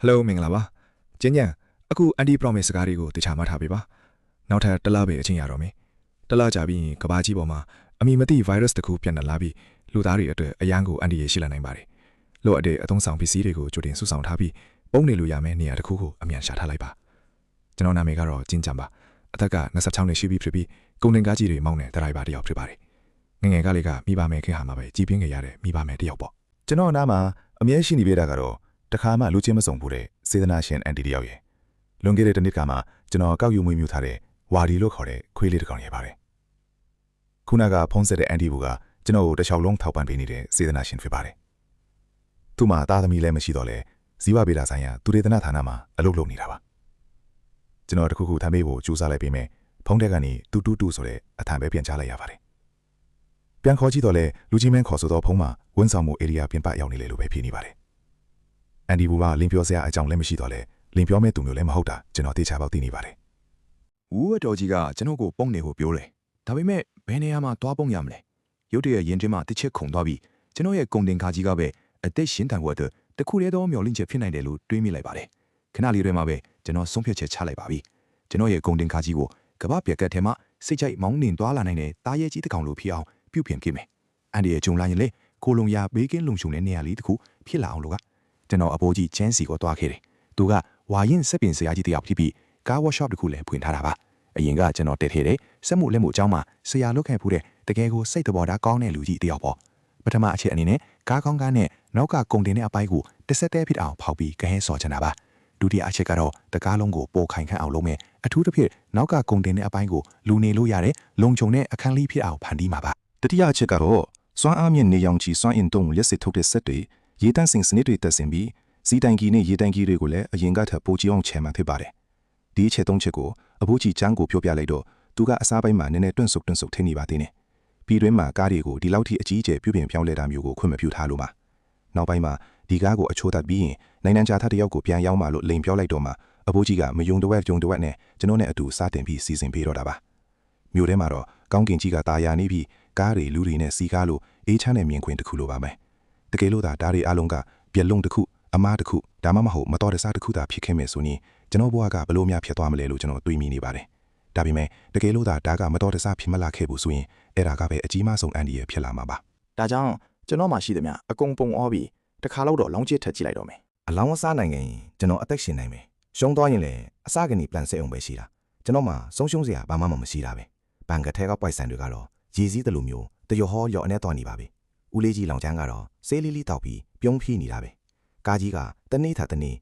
Hello မင်္ဂလာပါကျင်းညံအခု anti promise စကားတွေကိုတခြားမှထားပေးပါနောက်ထပ်တစ်လပဲအချင်းရတော့မယ်တစ်လကြာပြီးရင်ကဘာကြီးပေါ်မှာအမိမသိ virus တစ်ခုပြန့်နှံ့လာပြီးလူသားတွေအတွက်အရန်ကိုအန်တီရရှိလာနိုင်ပါတယ်လို့အတဲ့အသုံးဆောင်ပစ္စည်းတွေကိုကြိုတင်စုဆောင်ထားပြီးပုံနေလို့ရမယ်နေရာတစ်ခုကိုအမြန်ရှာထားလိုက်ပါကျွန်တော်နာမည်ကတော့ကျင်းကြံပါအသက်က26နှစ်ရှိပြီဖြစ်ပြီးကုန်တင်ကားကြီးတွေမောင်းတဲ့ဒရိုင်ဘာတစ်ယောက်ဖြစ်ပါတယ်ငငယ်ကလေးကမိဘမယ်ခင်ဟာမှာပဲကြည်ပြင်းခဲ့ရတဲ့မိဘမယ်တစ်ယောက်ပေါ့ကျွန်တော်အနားမှာအမြဲရှိနေပေးတာကတော့တခါမှလူချင်းမစုံဘူးတဲ့စေတနာရှင်အန်တီတယောက်ရဲ့လွန်ခဲ့တဲ့တစ်နှစ်ကမှကျွန်တော်ကောက်ယူမွေးမြူထားတဲ့ဝါဒီလို့ခေါ်တဲ့ခွေးလေးတစ်ကောင်ရပါတယ်ခုနကဖုံးဆက်တဲ့အန်တီဘူကကျွန်တော်ကိုတစ်ချောင်းလုံးထောက်ပံ့ပေးနေတဲ့စေတနာရှင်ဖြစ်ပါတယ်သူ့မှာသားသမီးလည်းမရှိတော့လဲဇီဝဗေဒဆိုင်ရာသူရေသနဌာနမှာအလုပ်လုပ်နေတာပါကျွန်တော်တခုခုထမ်းပေးဖို့ကြိုးစားလိုက်ပေးမယ်ဖုံးတဲ့ကနေတူတူတူဆိုတဲ့အထံပဲပြန်ချလိုက်ရပါတယ်ပြန်ခေါ်ကြည့်တော့လဲလူကြီးမင်းခေါ်ဆိုတော့ဖုံးမှာဝန်းဆောင်မှု area ပြင်ပရောက်နေလေလို့ပဲဖြစ်နေပါတယ်အန်ဒီဘူကလင်းပြောစရာအကြောင်းလည်းမရှိတော့လဲလင်းပြောမဲ့သူမျိုးလည်းမဟုတ်တာကျွန်တော်သိချပေါက်သိနေပါတယ်။ဦးဝတ်တော်ကြီးကကျွန်တော်ကိုပုံနေဖို့ပြောတယ်။ဒါပေမဲ့ဘယ်နေရာမှာသွားပုံရမလဲ။ရုတ်တရက်ရင်ထဲမှာတစ်ချက်ခုန်သွားပြီးကျွန်တော်ရဲ့ကုန်တင်ကားကြီးကပဲအသက်ရှင်တန်ဖို့အတွက်တခုတည်းသောမျောလင့်ချက်ဖြစ်နိုင်တယ်လို့တွေးမိလိုက်ပါတယ်။ခဏလေးတွေမှာပဲကျွန်တော်ဆုံးဖြတ်ချက်ချလိုက်ပါပြီ။ကျွန်တော်ရဲ့ကုန်တင်ကားကြီးကိုကမ္ဘာပြက်ကတ်ထဲမှာစိတ်ကြိုက်မောင်းနှင်သွားလာနိုင်တဲ့တားရဲကြီးတစ်ကောင်လိုဖြစ်အောင်ပြုပြင်ခဲ့မယ်။အန်ဒီရဲ့ဂျုံလာရင်လေကိုလုံရဘေးကင်းလုံခြုံတဲ့နေရာလေးတစ်ခုဖြစ်လာအောင်လို့ကကျွန်တော်အဖိုးကြီးချမ်းစီကိုတွားခဲ့တယ်။သူကဝါရင်စက်ပင်ဆရာကြီးတယောက်ဖြစ်ပြီးကားဝါရှော့တစ်ခုလည်းဖွင့်ထားတာပါ။အရင်ကကျွန်တော်တက်ခဲ့တဲ့စက်မှုလက်မှုအကြောင်းမှာဆရာလုပ်ခဲ့ဖူးတဲ့တကယ်ကိုစိတ်တော်ဓာတ်ကောင်းတဲ့လူကြီးတယောက်ပေါ့။ပထမအချက်အနေနဲ့ကားကောင်းကားနဲ့နောက်ကကုန်တင်တဲ့အပိုင်းကိုတစ်ဆက်တည်းဖြစ်အောင်ဖောက်ပြီးကဟဲဆော်ချင်တာပါ။ဒုတိယအချက်ကတော့တကားလုံးကိုပိုခိုင်ခန့်အောင်လုပ်မယ်။အထူးသဖြင့်နောက်ကကုန်တင်တဲ့အပိုင်းကိုလူနေလို့ရတဲ့လုံခြုံတဲ့အခန်းလေးဖြစ်အောင်ဖန်တီးမှာပါ။တတိယအချက်ကတော့စွမ်းအားမြင့်နေရောင်ခြည်စွမ်းအင်တုံးလက်စစ်ထုတ်တဲ့စက်တွေရေတန့်စင်စနစ်တွေတက်ဆင်ပြီးစီတိုင်ကြီးနဲ့ရေတိုင်ကြီးတွေကိုလည်းအရင်ကထပ်ပိုကြီးအောင်ချဲမှာဖြစ်ပါတယ်။ဒီအချက်၃ချက်ကိုအဖိုးကြီးချမ်းကိုပြောပြလိုက်တော့သူကအစားပိုင်းမှာနည်းနည်းတွန့်ဆုတ်ထိနေပါသေးတယ်။ပြီးတွင်းမှာကားတွေကိုဒီလောက်ထိအကြီးအကျယ်ပြုပြင်ပြောင်းလဲတာမျိုးကိုခွင့်မပြုထားလို့ပါ။နောက်ပိုင်းမှာဒီကားကိုအချိုးတတ်ပြီးရင်နိုင်ငံခြားသားတယောက်ကိုပြန်ရောက်မှလို့လိန်ပြောလိုက်တော့မှအဖိုးကြီးကမယုံတဝက်နဲ့ကျွန်တော်နဲ့အတူစတင်ပြီးစီစဉ်ပေးတော့တာပါ။မြို့ထဲမှာတော့ကောင်းကင်ကြီးကတာယာနေပြီးကားတွေလူတွေနဲ့စီကားလို့အေးချမ်းတဲ့မြင်ကွင်းတစ်ခုလိုပါမယ်။တကယ်လို့ဒါတွေအားလုံးကပြက်လုံးတစ်ခုအမားတစ်ခုဒါမှမဟုတ်မတော်တဆတစ်ခုသာဖြစ်ခဲ့မယ်ဆိုရင်ကျွန်တော်ဘဝကဘလို့များဖြစ်သွားမလဲလို့ကျွန်တော်တွေးမိနေပါတယ်။ဒါပေမဲ့တကယ်လို့ဒါကမတော်တဆဖြစ်မလာခဲ့ဘူးဆိုရင်အဲ့ဒါကပဲအကြီးမားဆုံးအန္တရာယ်ဖြစ်လာမှာပါ။ဒါကြောင့်ကျွန်တော်မှရှိသမျှအကုန်ပုံအောပြီးတစ်ခါတော့လောင်းချစ်ထက်ကြည့်လိုက်တော့မယ်။အလောင်းအစားနိုင်ရင်ကျွန်တော်အသက်ရှင်နိုင်မယ်။ရှုံးသွားရင်လည်းအစကနေပြန်ဆက်အောင်ပဲရှိတာ။ကျွန်တော်မှဆုံးရှုံးစရာဘာမှမရှိတာပဲ။ဘန်ကထဲကပိုက်ဆံတွေကတော့ရည်စည်းတယ်လို့မျိုးတရဟောရော့အနေသွားနေပါပြီ။ဦးလေးကြီးလောင်ချမ်းကတော့ဆေးလေးတောက်ပြီးပြုံးဖြီးနေတာပဲ။ကားကြီးကတနေ့ထက်တနေ့